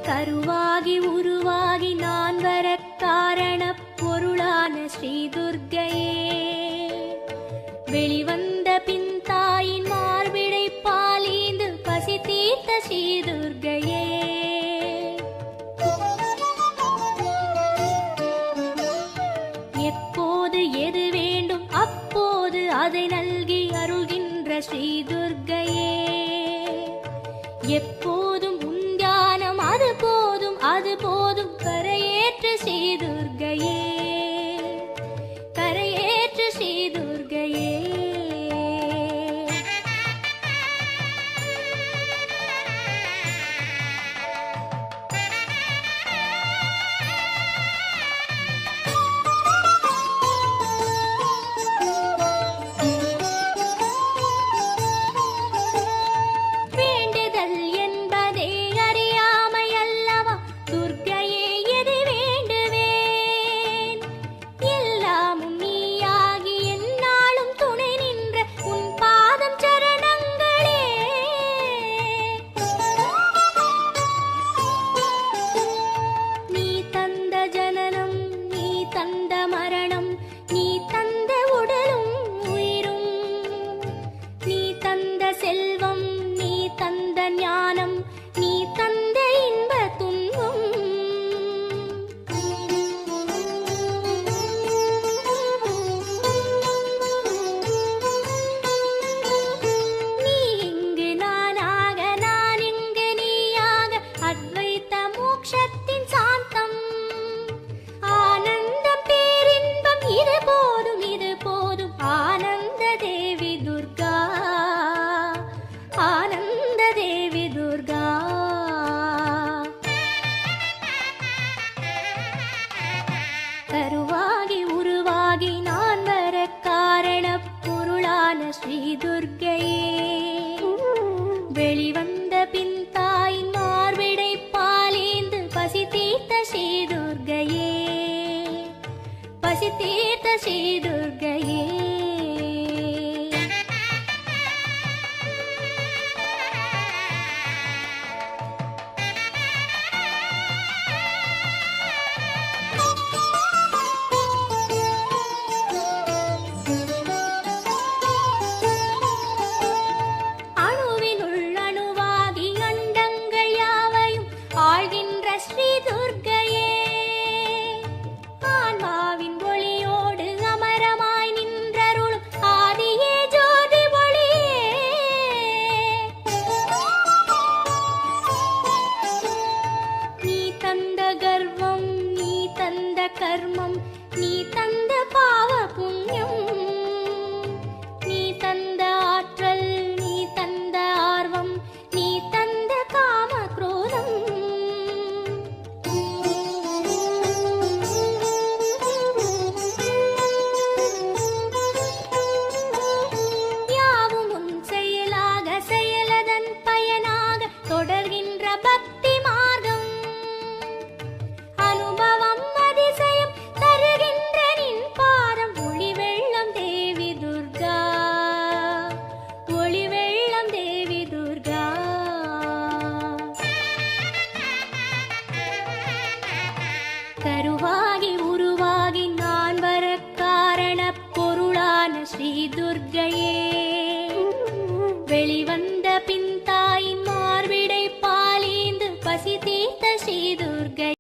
கருவாகி உருவாகி நான் வர காரண பொருளான ஸ்ரீ துர்க்கையே, வெளிவந்த பின் தாயின் மார்பிடை பாலீந்து பசி தீர்த்த ஸ்ரீ துர்க்கையே, எப்போது எது வேண்டும் அப்போது அதை நல்கி அருள்கின்ற ஸ்ரீ துர்க்கையே, எப்போதும் உந்தியானம் அது போதும் அது போதும் கரையேற்று ஸ்ரீ துர்க்கையே, கரையேற்று ஸ்ரீ துர்க்கையே. கருவாகி உருவாகி நான் வர காரண பொருளான ஸ்ரீ துர்க்கையே, வெளிவந்த பின் தாயின் மார்பிடை பாலீந்து பசி தீர்த்த ஸ்ரீ துர்க்கையே, பசி தீர்த்த ஸ்ரீ துர்க்கையே. ஸ்ரீ துர்க்கையே, ஆன்மாவின் ஒளியோடு அமரமாய் நின்றருளும் ஆதியே ஜோதி ஒளியே, நீ தந்த கர்வம் நீ தந்த கர்மம் நீ தந்த பாவ புண்ணியம், நீ தந்த ஆற்றல் நீ தந்த ஆர்வம் நீ தந்த காம குரோதம், தொடர்கின்ற பக்தி மார்க்கம் அனுபவம் அதிசயம் தருகின்ற நின் பாதம் ஒளி வெள்ளம் தேவி துர்கா, ஒளி வெள்ளம் தேவி துர்கா. கருவாகி உருவாகி நான் வர காரண பொருளான ஸ்ரீ துர்க்கையே, வெளிவந்த பின் தாயின் மார்பிடை பாலீந்து பசி தீர்த்த ஸ்ரீ துர்க்கை.